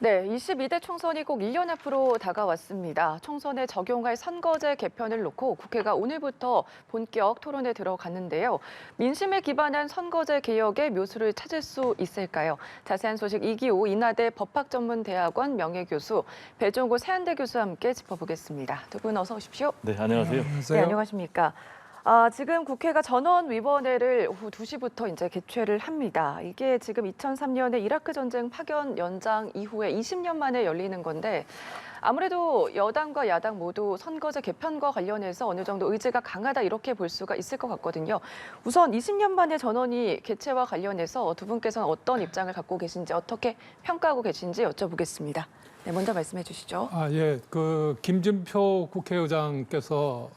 네, 22대 총선이 꼭 1년 앞으로 다가왔습니다. 총선에 적용할 선거제 개편을 놓고 국회가 오늘부터 본격 토론에 들어갔는데요. 민심에 기반한 선거제 개혁의 묘수를 찾을 수 있을까요? 자세한 소식 이기호 인하대 법학전문대학원 명예교수, 배종구 세안대 교수와 함께 짚어보겠습니다. 두 분 어서 오십시오. 네, 안녕하세요. 네, 안녕하십니까. 지금 국회가 전원위원회를 오후 2시부터 이제 개최를 합니다. 이게 지금 2003년에 이라크 전쟁 파견 연장 이후에 20년 만에 열리는 건데 아무래도 여당과 야당 모두 선거제 개편과 관련해서 어느 정도 의지가 강하다 이렇게 볼 수가 있을 것 같거든요. 우선 20년 만에 전원이 개최와 관련해서 두 분께서는 어떤 입장을 갖고 계신지 어떻게 평가하고 계신지 여쭤보겠습니다. 네, 먼저 말씀해 주시죠. 김진표 국회의장께서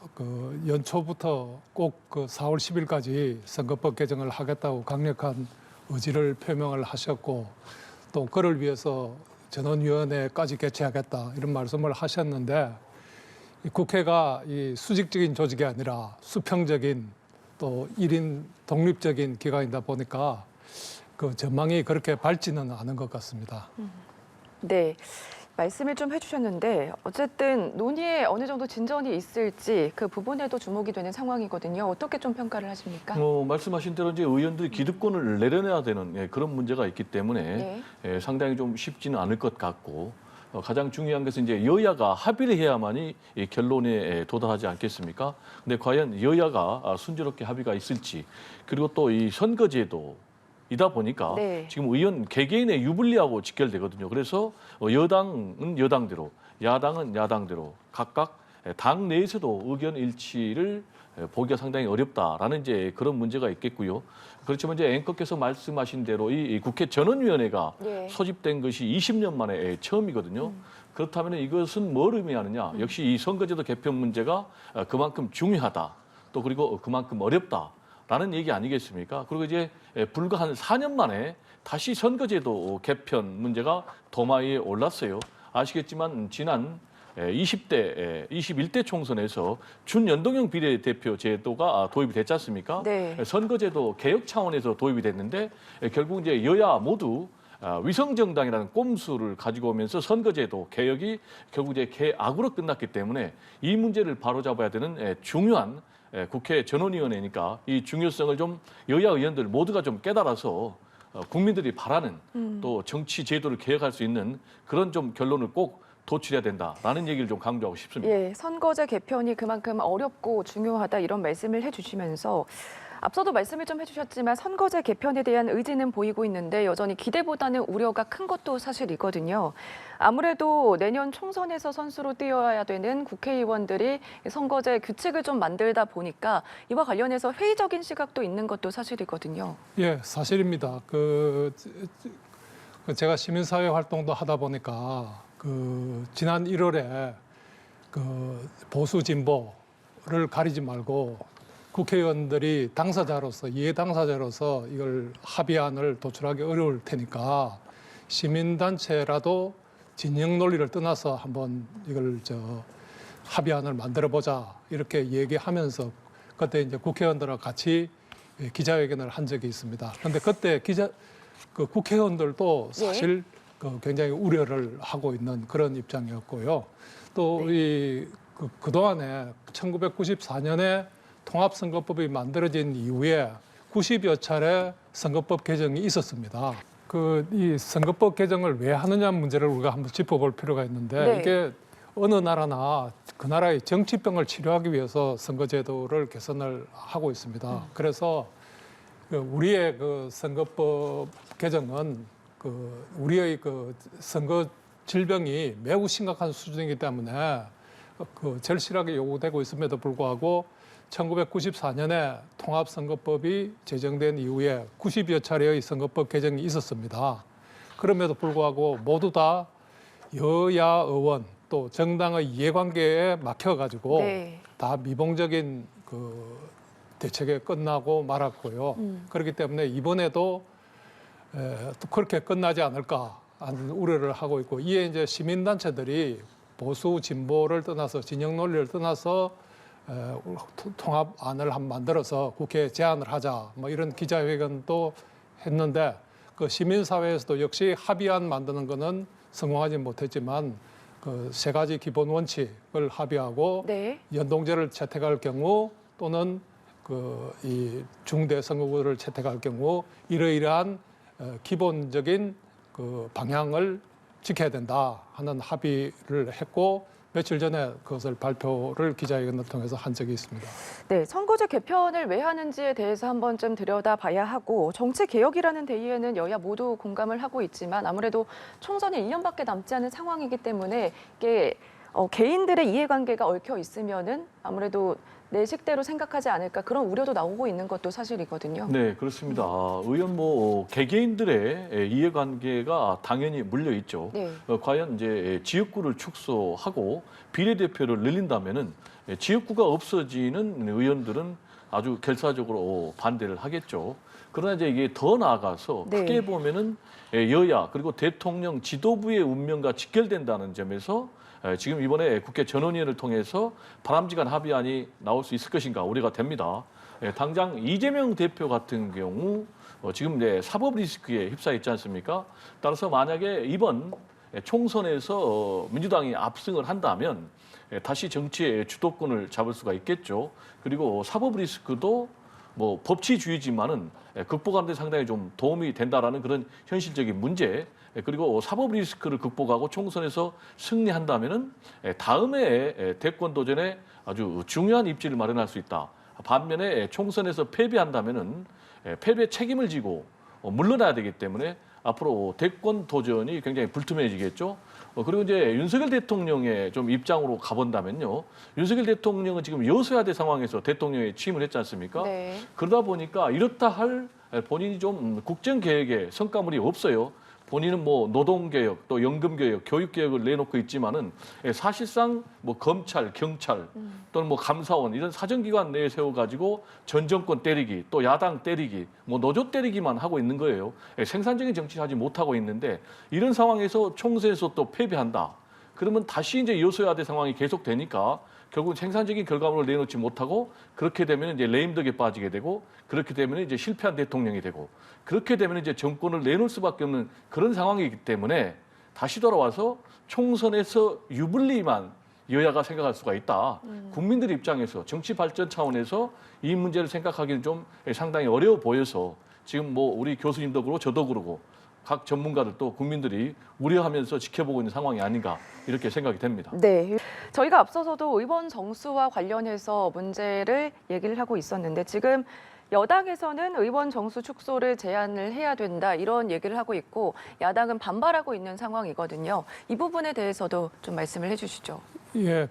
연초부터 꼭 4월 10일까지 선거법 개정을 하겠다고 강력한 의지를 표명을 하셨고 또 그를 위해서 전원위원회까지 개최하겠다 이런 말씀을 하셨는데 이 국회가 이 수직적인 조직이 아니라 수평적인 또 1인 독립적인 기관이다 보니까 그 전망이 그렇게 밝지는 않은 것 같습니다. 네. 말씀을 좀 해주셨는데 어쨌든 논의에 어느 정도 진전이 있을지 그 부분에도 주목이 되는 상황이거든요. 어떻게 좀 평가를 하십니까? 말씀하신 대로 이제 의원들이 기득권을 내려내야 되는 그런 문제가 있기 때문에 상당히 좀 쉽지는 않을 것 같고 가장 중요한 것은 이제 여야가 합의를 해야만이 이 결론에 도달하지 않겠습니까? 근데 과연 여야가 순조롭게 합의가 있을지 그리고 또 이 선거제도 이다 보니까 지금 의원 개개인의 유불리하고 직결되거든요. 그래서 여당은 여당대로, 야당은 야당대로 각각 당 내에서도 의견 일치를 보기가 상당히 어렵다라는 이제 그런 문제가 있겠고요. 그렇지만 이제 앵커께서 말씀하신 대로 이 국회 전원위원회가 소집된 것이 20년 만에 처음이거든요. 그렇다면 이것은 뭘 의미하느냐? 역시 이 선거제도 개편 문제가 그만큼 중요하다. 또 그리고 그만큼 어렵다. 라는 얘기 아니겠습니까? 그리고 이제 불과 한 4년 만에 다시 선거제도 개편 문제가 도마 위에 올랐어요. 아시겠지만 지난 21대 총선에서 준연동형 비례대표 제도가 도입이 됐지 않습니까? 선거제도 개혁 차원에서 도입이 됐는데 결국 이제 여야 모두 위성정당이라는 꼼수를 가지고 오면서 선거제도 개혁이 결국 이제 개악으로 끝났기 때문에 이 문제를 바로잡아야 되는 중요한 국회 전원위원회니까 이 중요성을 좀 여야 의원들 모두가 좀 깨달아서 국민들이 바라는 또 정치 제도를 개혁할 수 있는 그런 좀 결론을 꼭 도출해야 된다라는 얘기를 좀 강조하고 싶습니다. 예, 선거제 개편이 그만큼 어렵고 중요하다 이런 말씀을 해주시면서 앞서도 말씀을 좀 해주셨지만 선거제 개편에 대한 의지는 보이고 있는데 여전히 기대보다는 우려가 큰 것도 사실이거든요. 아무래도 내년 총선에서 선수로 뛰어야 되는 국회의원들이 선거제 규칙을 좀 만들다 보니까 이와 관련해서 회의적인 시각도 있는 것도 사실이거든요. 예, 사실입니다. 제가 시민사회 활동도 하다 보니까 지난 1월에 보수 진보를 가리지 말고 국회의원들이 당사자로서 이해 당사자로서 이걸 합의안을 도출하기 어려울 테니까 시민단체라도 진영 논리를 떠나서 한번 이걸 합의안을 만들어 보자 이렇게 얘기하면서 그때 이제 국회의원들과 같이 기자회견을 한 적이 있습니다. 그런데 그때 국회의원들도 사실 굉장히 우려를 하고 있는 그런 입장이었고요. 또 그동안에 1994년에 통합선거법이 만들어진 이후에 90여 차례 선거법 개정이 있었습니다. 이 선거법 개정을 왜 하느냐 문제를 우리가 한번 짚어볼 필요가 있는데 이게 어느 나라나 그 나라의 정치병을 치료하기 위해서 선거제도를 개선을 하고 있습니다. 그래서 우리의 선거법 개정은 우리의 선거 질병이 매우 심각한 수준이기 때문에 절실하게 요구되고 있음에도 불구하고 1994년에 통합선거법이 제정된 이후에 90여 차례의 선거법 개정이 있었습니다. 그럼에도 불구하고 모두 다 여야 의원 또 정당의 이해관계에 막혀가지고 다 미봉적인 대책에 끝나고 말았고요. 그렇기 때문에 이번에도 또 그렇게 끝나지 않을까 하는 우려를 하고 있고 이에 이제 시민단체들이 보수 진보를 떠나서 진영 논리를 떠나서 통합안을 한번 만들어서 국회에 제안을 하자 뭐 이런 기자회견도 했는데 그 시민사회에서도 역시 합의안 만드는 거는 성공하지 못했지만 그 세 가지 기본 원칙을 합의하고 네. 연동제를 채택할 경우 또는 그 이 중대 선거구를 채택할 경우 이러이러한 기본적인 그 방향을 지켜야 된다 하는 합의를 했고 며칠 전에 그것을 발표를 기자회견을 통해서 한 적이 있습니다. 네, 선거제 개편을 왜 하는지에 대해서 한 번쯤 들여다봐야 하고 정치 개혁이라는 대의에는 여야 모두 공감을 하고 있지만 아무래도 총선이 1년밖에 남지 않은 상황이기 때문에 이게 개인들의 이해관계가 얽혀 있으면은 아무래도 내 식대로 생각하지 않을까 그런 우려도 나오고 있는 것도 사실이거든요. 네, 그렇습니다. 의원 개개인들의 이해관계가 당연히 물려 있죠. 네. 과연 이제 지역구를 축소하고 비례대표를 늘린다면은 지역구가 없어지는 의원들은 아주 결사적으로 반대를 하겠죠. 그러나 이제 이게 더 나아가서 네. 크게 보면은 여야 그리고 대통령 지도부의 운명과 직결된다는 점에서 지금 이번에 국회 전원위원회를 통해서 바람직한 합의안이 나올 수 있을 것인가 우려가 됩니다. 당장 이재명 대표 같은 경우 지금 이제 사법 리스크에 휩싸여 있지 않습니까? 따라서 만약에 이번 총선에서 민주당이 압승을 한다면 다시 정치의 주도권을 잡을 수가 있겠죠. 그리고 사법 리스크도 뭐 법치주의지만은 극복하는 데 상당히 좀 도움이 된다라는 그런 현실적인 문제, 그리고 사법 리스크를 극복하고 총선에서 승리한다면은 다음에 대권 도전에 아주 중요한 입지를 마련할 수 있다. 반면에 총선에서 패배한다면은 패배 책임을 지고 물러나야 되기 때문에 앞으로 대권 도전이 굉장히 불투명해지겠죠. 그리고 이제 윤석열 대통령의 좀 입장으로 가본다면요. 윤석열 대통령은 지금 여소야대 상황에서 대통령에 취임을 했지 않습니까? 네. 그러다 보니까 이렇다 할 본인이 좀 국정 계획에 성과물이 없어요. 본인은 뭐 노동개혁, 또 연금개혁, 교육개혁을 내놓고 있지만은 사실상 뭐 검찰, 경찰 또는 뭐 감사원 이런 사정기관 내에 세워가지고 전 정권 때리기, 또 야당 때리기, 뭐 노조 때리기만 하고 있는 거예요. 생산적인 정치를 하지 못하고 있는데 이런 상황에서 총선에서 또 패배한다. 그러면 다시 이제 여소야대 상황이 계속되니까 결국 생산적인 결과물을 내놓지 못하고 그렇게 되면 이제 레임덕에 빠지게 되고 그렇게 되면 이제 실패한 대통령이 되고 그렇게 되면 이제 정권을 내놓을 수밖에 없는 그런 상황이기 때문에 다시 돌아와서 총선에서 유불리만 여야가 생각할 수가 있다. 국민들 입장에서 정치 발전 차원에서 이 문제를 생각하기는 좀 상당히 어려워 보여서 지금 뭐 우리 교수님도 그러고 저도 그러고 각 전문가들도 국민들이 우려하면서 지켜보고 있는 상황이 아닌가 이렇게 생각이 됩니다. 네, 저희가 앞서서도 의원 정수와 관련해서 문제를 얘기를 하고 있었는데 지금 여당에서는 의원 정수 축소를 제한을 해야 된다 이런 얘기를 하고 있고 야당은 반발하고 있는 상황이거든요. 이 부분에 대해서도 좀 말씀을 해주시죠. 예,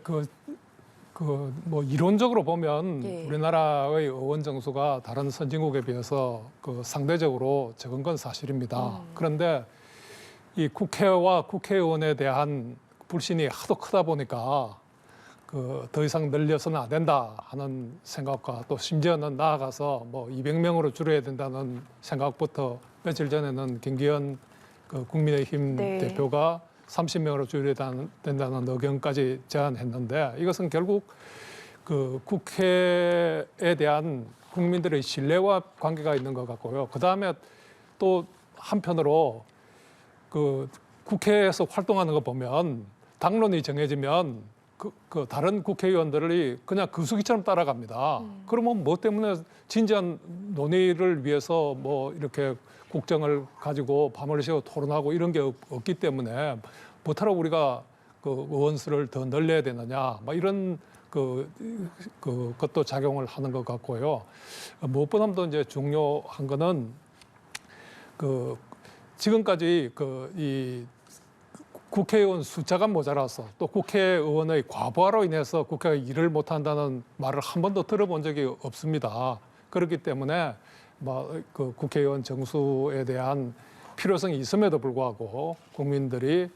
뭐 이론적으로 보면 예. 우리나라의 의원 정수가 다른 선진국에 비해서 상대적으로 적은 건 사실입니다. 그런데 이 국회와 국회의원에 대한 불신이 하도 크다 보니까 더 이상 늘려서는 안 된다 하는 생각과 또 심지어는 나아가서 뭐 200명으로 줄여야 된다는 생각부터 며칠 전에는 김기현 국민의힘 네. 대표가 30명으로 줄여야 된다는 의견까지 제안했는데 이것은 결국 국회에 대한 국민들의 신뢰와 관계가 있는 것 같고요. 그 다음에 또 한편으로 국회에서 활동하는 거 보면 당론이 정해지면 다른 국회의원들이 그냥 그수기처럼 따라갑니다. 그러면 뭐 때문에 진지한 논의를 위해서 뭐 이렇게 국정을 가지고 밤을 새워 토론하고 이런 게 없기 때문에 뭐하러 우리가 의원수를 더 늘려야 되느냐, 막 이런 것도 작용을 하는 것 같고요. 무엇보다도 이제 중요한 거는 지금까지 이 국회의원 숫자가 모자라서 또 국회의원의 과부하로 인해서 국회가 일을 못한다는 말을 한 번도 들어본 적이 없습니다. 그렇기 때문에 국회의원 정수에 대한 필요성이 있음에도 불구하고 국민들이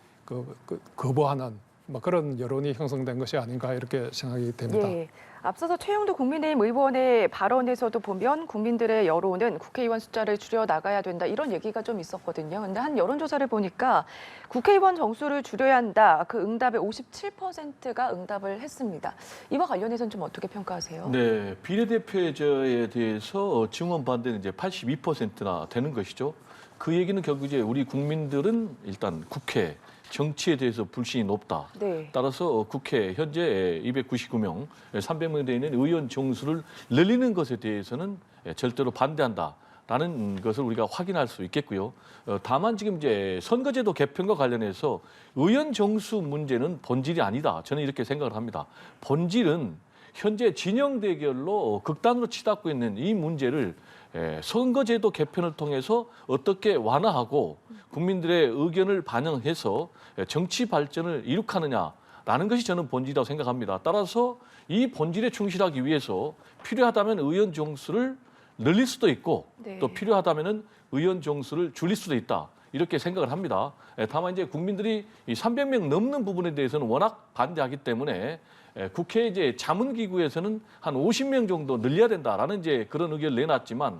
거부하는 그런 여론이 형성된 것이 아닌가 이렇게 생각이 됩니다. 예. 앞서서 최영도 국민의힘 의원의 발언에서도 보면 국민들의 여론은 국회의원 숫자를 줄여 나가야 된다 이런 얘기가 좀 있었거든요. 근데 한 여론조사를 보니까 국회의원 정수를 줄여야 한다. 그 응답의 57%가 응답을 했습니다. 이와 관련해서는 좀 어떻게 평가하세요? 네, 비례대표제에 대해서 증원 반대는 이제 82%나 되는 것이죠. 그 얘기는 결국 이제 우리 국민들은 일단 국회 정치에 대해서 불신이 높다. 네. 따라서 국회 현재 299명, 300명 되어 있는 의원 정수를 늘리는 것에 대해서는 절대로 반대한다라는 것을 우리가 확인할 수 있겠고요. 다만 지금 이제 선거제도 개편과 관련해서 의원 정수 문제는 본질이 아니다. 저는 이렇게 생각을 합니다. 본질은 현재 진영 대결로 극단으로 치닫고 있는 이 문제를 선거제도 개편을 통해서 어떻게 완화하고 국민들의 의견을 반영해서 정치 발전을 이룩하느냐라는 것이 저는 본질이라고 생각합니다. 따라서 이 본질에 충실하기 위해서 필요하다면 의원 정수를 늘릴 수도 있고 네. 또 필요하다면은 의원 정수를 줄일 수도 있다. 이렇게 생각을 합니다. 다만 이제 국민들이 이 300명 넘는 부분에 대해서는 워낙 반대하기 때문에 국회 이제 자문기구에서는 한 50명 정도 늘려야 된다라는 이제 그런 의견을 내놨지만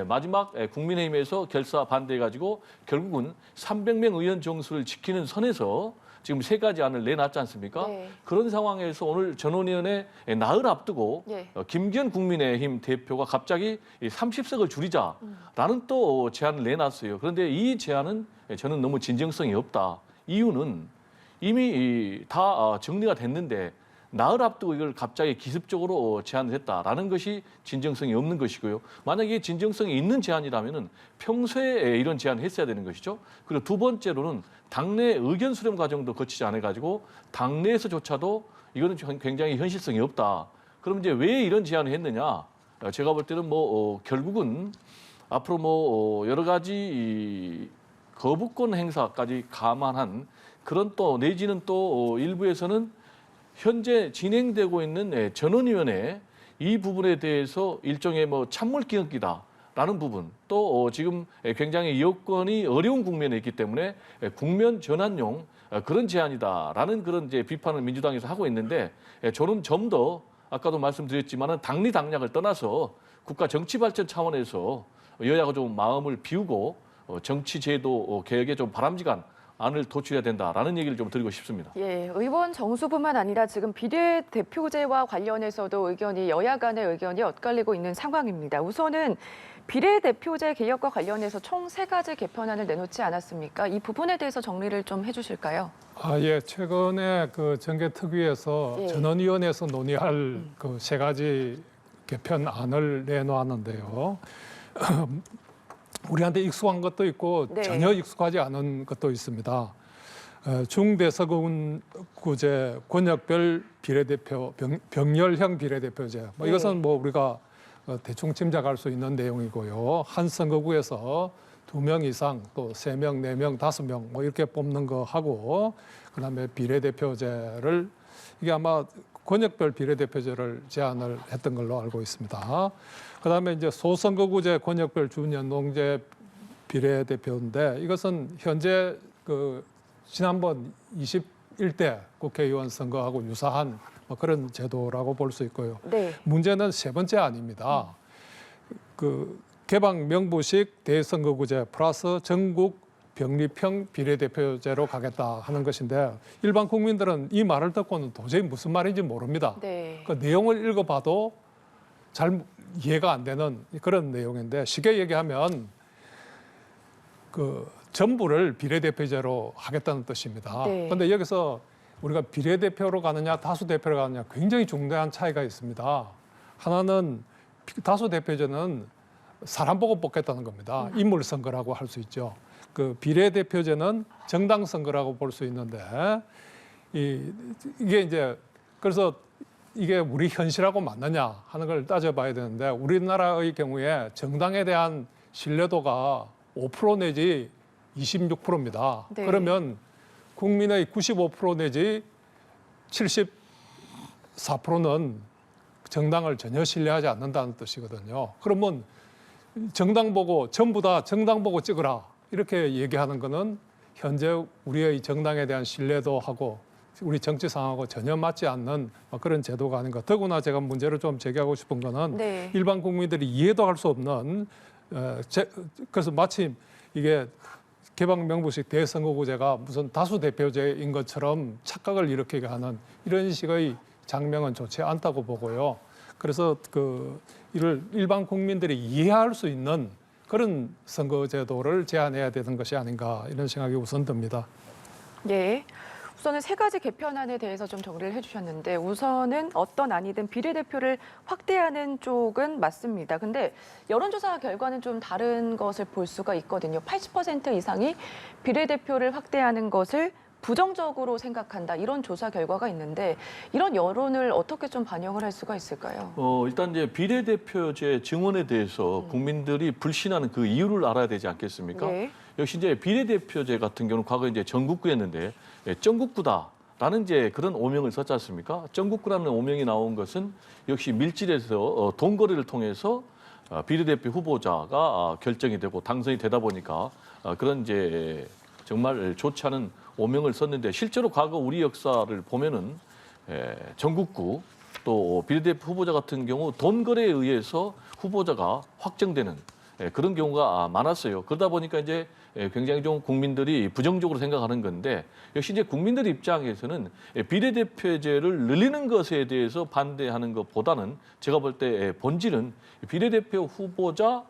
마지막 국민의힘에서 결사 반대해가지고 결국은 300명 의원 정수를 지키는 선에서 지금 3가지 안을 내놨지 않습니까? 네. 그런 상황에서 오늘 전원위원회 나흘 앞두고 네. 김기현 국민의힘 대표가 갑자기 30석을 줄이자라는 또 제안을 내놨어요. 그런데 이 제안은 저는 너무 진정성이 없다. 이유는 이미 다 정리가 됐는데 나흘 앞두고 이걸 갑자기 기습적으로 제안을 했다라는 것이 진정성이 없는 것이고요. 만약에 진정성이 있는 제안이라면은 평소에 이런 제안을 했어야 되는 것이죠. 그리고 두 번째로는 당내 의견 수렴 과정도 거치지 않아 가지고 당내에서조차도 이거는 굉장히 현실성이 없다. 그럼 이제 왜 이런 제안을 했느냐? 제가 볼 때는 결국은 앞으로 여러 가지 이 거부권 행사까지 감안한 그런 또 내지는 또 일부에서는 현재 진행되고 있는 전원위원회 이 부분에 대해서 일종의 찬물기억기다라는 부분 또 지금 굉장히 여건이 어려운 국면에 있기 때문에 국면 전환용 그런 제안이다라는 그런 이제 비판을 민주당에서 하고 있는데 저는 좀 더 아까도 말씀드렸지만은 당리 당략을 떠나서 국가 정치 발전 차원에서 여야가 좀 마음을 비우고 정치 제도 개혁에 좀 바람직한 안을 도출해야 된다라는 얘기를 좀 드리고 싶습니다. 예, 의원 정수뿐만 아니라 지금 비례대표제와 관련해서도 여야 간의 의견이 엇갈리고 있는 상황입니다. 우선은 비례대표제 개혁과 관련해서 총 3가지 개편안을 내놓지 않았습니까? 이 부분에 대해서 정리를 좀 해주실까요? 예. 최근에 그 정개특위에서 예. 전원위원회에서 논의할 그 3가지 개편안을 내놓았는데요. 우리한테 익숙한 것도 있고 네. 전혀 익숙하지 않은 것도 있습니다. 중대서구제 권역별 비례대표 병렬형 비례대표제. 네. 이것은 우리가 대충 짐작할 수 있는 내용이고요. 한 선거구에서 2명 이상 또 3명, 4명, 5명 이렇게 뽑는 거 하고 그다음에 비례대표제를 이게 아마 권역별 비례대표제를 제안을 했던 걸로 알고 있습니다. 그다음에 이제 소선거구제 권역별 준연동제 비례대표인데 이것은 현재 그 지난번 21대 국회의원 선거하고 유사한 그런 제도라고 볼 수 있고요. 네. 문제는 3번째 아닙니다. 그 개방 명부식 대선거구제 플러스 전국 병립형 비례대표제로 가겠다 하는 것인데 일반 국민들은 이 말을 듣고는 도저히 무슨 말인지 모릅니다. 네. 그 내용을 읽어봐도 잘 이해가 안 되는 그런 내용인데 쉽게 얘기하면 그 전부를 비례대표제로 하겠다는 뜻입니다. 네. 그런데 여기서 우리가 비례대표로 가느냐 다수대표로 가느냐 굉장히 중대한 차이가 있습니다. 하나는 다수대표제는 사람 보고 뽑겠다는 겁니다. 인물 선거라고 할 수 있죠. 그 비례대표제는 정당 선거라고 볼 수 있는데 이게 이제 그래서 이게 우리 현실하고 맞느냐 하는 걸 따져봐야 되는데 우리나라의 경우에 정당에 대한 신뢰도가 5% 내지 26%입니다. 네. 그러면 국민의 95% 내지 74%는 정당을 전혀 신뢰하지 않는다는 뜻이거든요. 그러면 정당 보고 전부 다 정당 보고 찍어라 이렇게 얘기하는 거는 현재 우리의 정당에 대한 신뢰도하고 우리 정치 상황하고 전혀 맞지 않는 그런 제도가 아닌가. 더구나 제가 문제를 좀 제기하고 싶은 거는 네. 일반 국민들이 이해도 할 수 없는 그래서 마침 이게 개방명부식 대선거구제가 무슨 다수대표제인 것처럼 착각을 일으키게 하는 이런 식의 장면은 좋지 않다고 보고요. 그래서 이를 일반 국민들이 이해할 수 있는 그런 선거제도를 제안해야 되는 것이 아닌가 이런 생각이 우선 듭니다. 예. 우선은 세 가지 개편안에 대해서 좀 정리를 해주셨는데 우선은 어떤 안이든 비례대표를 확대하는 쪽은 맞습니다. 근데 여론조사 결과는 좀 다른 것을 볼 수가 있거든요. 80% 이상이 비례대표를 확대하는 것을 부정적으로 생각한다. 이런 조사 결과가 있는데 이런 여론을 어떻게 좀 반영을 할 수가 있을까요? 일단 이제 비례대표제 증원에 대해서 국민들이 불신하는 그 이유를 알아야 되지 않겠습니까? 예. 역시 이제 비례대표제 같은 경우는 과거 이제 전국구였는데 전국구다라는 이제 그런 오명을 썼지 않습니까? 전국구라는 오명이 나온 것은 역시 밀집에서 돈거래를 통해서 비례대표 후보자가 결정이 되고 당선이 되다 보니까 그런 이제 정말 좋지 않은 오명을 썼는데 실제로 과거 우리 역사를 보면은 전국구 또 비례대표 후보자 같은 경우 돈거래에 의해서 후보자가 확정되는 그런 경우가 많았어요. 그러다 보니까 이제 굉장히 좀 국민들이 부정적으로 생각하는 건데 역시 이제 국민들 입장에서는 비례대표제를 늘리는 것에 대해서 반대하는 것보다는 제가 볼 때 본질은 비례대표 후보자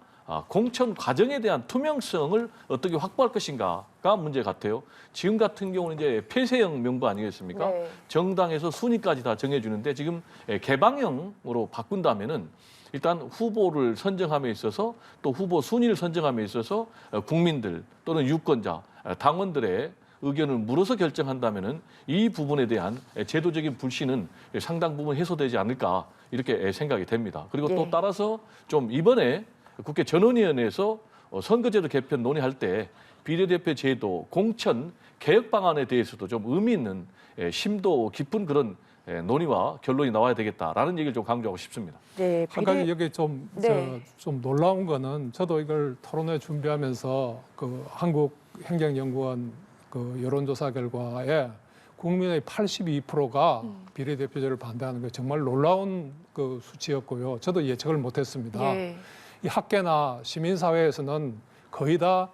공천 과정에 대한 투명성을 어떻게 확보할 것인가가 문제 같아요. 지금 같은 경우는 이제 폐쇄형 명부 아니겠습니까? 네. 정당에서 순위까지 다 정해주는데 지금 개방형으로 바꾼다면은 일단 후보를 선정함에 있어서 또 후보 순위를 선정함에 있어서 국민들 또는 유권자, 당원들의 의견을 물어서 결정한다면은 이 부분에 대한 제도적인 불신은 상당 부분 해소되지 않을까 이렇게 생각이 됩니다. 그리고 또 예. 따라서 좀 이번에 국회 전원위원회에서 선거제도 개편 논의할 때 비례대표 제도 공천 개혁 방안에 대해서도 좀 의미 있는 심도 깊은 그런 논의와 결론이 나와야 되겠다라는 얘기를 좀 강조하고 싶습니다. 네. 한 가지 여기 좀, 네. 좀 놀라운 거는 저도 이걸 토론회 준비하면서 그 한국행정연구원 그 여론조사 결과에 국민의 82%가 비례대표제를 반대하는 게 정말 놀라운 그 수치였고요. 저도 예측을 못했습니다. 예. 이 학계나 시민사회에서는 거의 다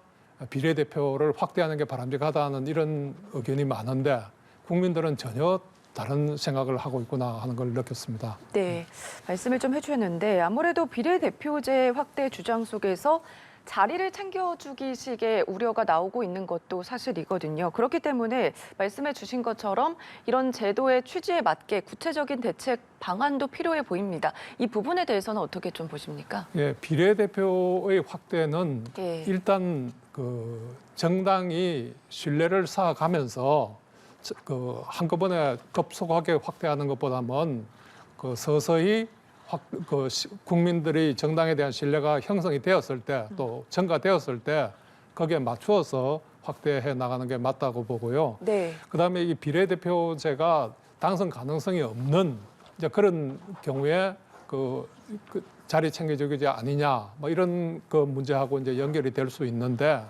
비례대표를 확대하는 게 바람직하다는 이런 의견이 많은데 국민들은 전혀 다른 생각을 하고 있구나 하는 걸 느꼈습니다. 네, 말씀을 좀 해주셨는데 아무래도 비례대표제 확대 주장 속에서 자리를 챙겨주기식의 우려가 나오고 있는 것도 사실이거든요. 그렇기 때문에 말씀해 주신 것처럼 이런 제도의 취지에 맞게 구체적인 대책 방안도 필요해 보입니다. 이 부분에 대해서는 어떻게 좀 보십니까? 예, 비례대표의 확대는 예. 일단 그 정당이 신뢰를 쌓아가면서 그 한꺼번에 급속하게 확대하는 것보다는 그 서서히 국민들이 정당에 대한 신뢰가 형성이 되었을 때 또 증가되었을 때 거기에 맞추어서 확대해 나가는 게 맞다고 보고요. 네. 그다음에 이 비례대표제가 당선 가능성이 없는 이제 그런 경우에 그 자리 챙겨주기 아니냐 뭐 이런 그 문제하고 이제 연결이 될 수 있는데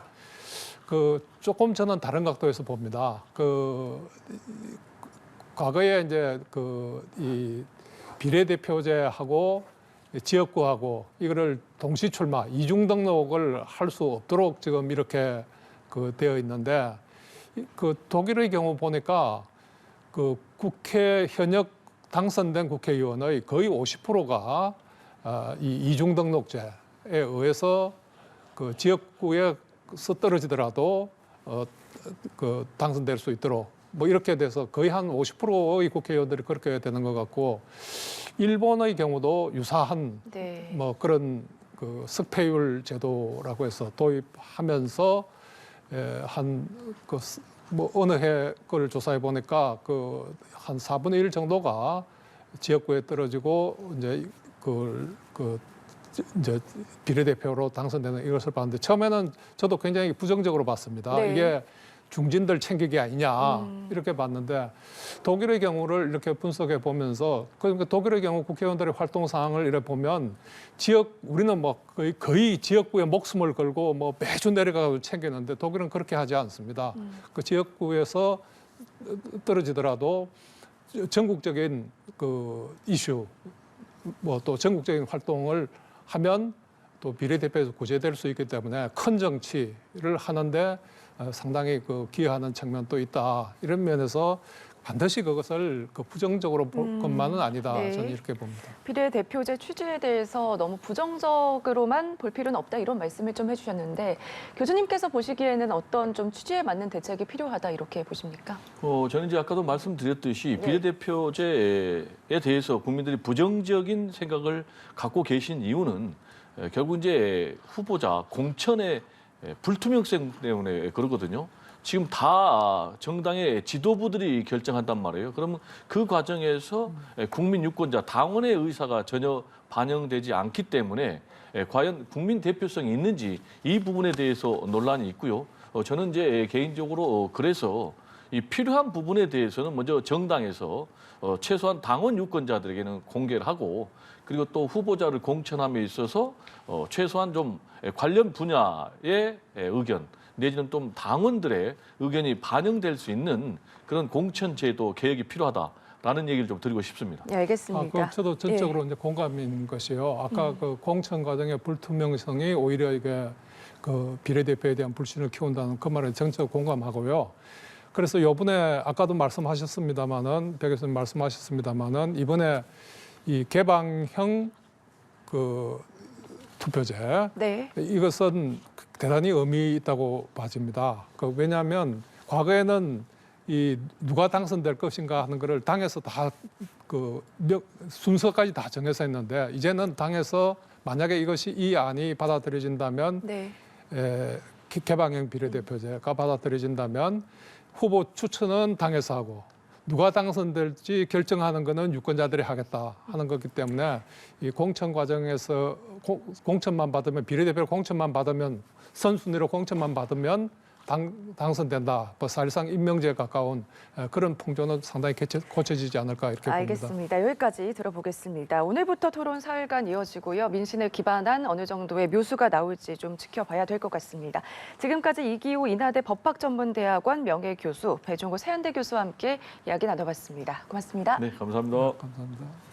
그 조금 저는 다른 각도에서 봅니다. 그 과거에 이제 그 이 비례대표제하고 지역구하고 이거를 동시 출마, 이중 등록을 할 수 없도록 지금 이렇게 그 되어 있는데 그 독일의 경우 보니까 그 국회 현역 당선된 국회의원의 거의 50%가 이 이중 등록제에 의해서 그 지역구에서 떨어지더라도 그 당선될 수 있도록 뭐 이렇게 돼서 거의 한 50%의 국회의원들이 그렇게 되는 것 같고 일본의 경우도 유사한 네. 뭐 그런 그 석패율 제도라고 해서 도입하면서 한 그 뭐 어느 해 걸 조사해 보니까 그 한 4분의 1 정도가 지역구에 떨어지고 이제 이제 비례대표로 당선되는 이것을 봤는데 처음에는 저도 굉장히 부정적으로 봤습니다. 네. 이게 중진들 챙기기 아니냐 이렇게 봤는데 독일의 경우를 이렇게 분석해 보면서 그러니까 독일의 경우 국회의원들의 활동 사항을 이렇게 보면 우리는 뭐 거의 지역구에 목숨을 걸고 뭐 매주 내려가서 챙기는데 독일은 그렇게 하지 않습니다. 그 지역구에서 떨어지더라도 전국적인 그 이슈 뭐 또 전국적인 활동을 하면 또 비례대표에서 구제될 수 있기 때문에 큰 정치를 하는데 상당히 그 기여하는 측면도 있다. 이런 면에서 반드시 그것을 부정적으로 볼 것만은 아니다. 네. 저는 이렇게 봅니다. 비례대표제 취지에 대해서 너무 부정적으로만 볼 필요는 없다 이런 말씀을 좀 해주셨는데 교수님께서 보시기에는 어떤 좀 취지에 맞는 대책이 필요하다 이렇게 보십니까? 저는 이제 아까도 말씀드렸듯이 네. 비례대표제에 대해서 국민들이 부정적인 생각을 갖고 계신 이유는 결국 이제 후보자 공천의 불투명성 때문에 그러거든요. 지금 다 정당의 지도부들이 결정한단 말이에요. 그러면 그 과정에서 국민 유권자 당원의 의사가 전혀 반영되지 않기 때문에 과연 국민 대표성이 있는지 이 부분에 대해서 논란이 있고요. 저는 이제 개인적으로 그래서 이 필요한 부분에 대해서는 먼저 정당에서 최소한 당원 유권자들에게는 공개를 하고 그리고 또 후보자를 공천함에 있어서 최소한 좀 관련 분야의 의견 내지는 좀 당원들의 의견이 반영될 수 있는 그런 공천제도 개혁이 필요하다라는 얘기를 좀 드리고 싶습니다. 네, 알겠습니다. 저도 전적으로 이제 공감인 것이요. 아까 그 공천 과정의 불투명성이 오히려 이게 그 비례대표에 대한 불신을 키운다는 그 말에 전적 공감하고요. 그래서 이번에 아까도 말씀하셨습니다마는 백 교수님 말씀하셨습니다마는 이번에 이 개방형 그 투표제 네. 이것은 대단히 의미 있다고 봐집니다. 왜냐하면 과거에는 이 누가 당선될 것인가 하는 거를 당에서 다 그 순서까지 다 정해서 했는데 이제는 당에서 만약에 이것이 이 안이 받아들여진다면 네. 개방형 비례대표제가 받아들여진다면 후보 추천은 당에서 하고 누가 당선될지 결정하는 것은 유권자들이 하겠다 하는 거기 때문에 이 공천 과정에서 공천만 받으면 비례대표 공천만 받으면 선순위로 공천만 받으면 당선된다. 사실상 임명제에 가까운 그런 풍조는 상당히 고쳐지지 않을까 이렇게 봅니다. 알겠습니다. 여기까지 들어보겠습니다. 오늘부터 토론 사흘간 이어지고요. 민심에 기반한 어느 정도의 묘수가 나올지 좀 지켜봐야 될 것 같습니다. 지금까지 이기호 인하대 법학전문대학원 명예교수, 배종호 세한대 교수와 함께 이야기 나눠봤습니다. 고맙습니다. 네, 감사합니다. 감사합니다.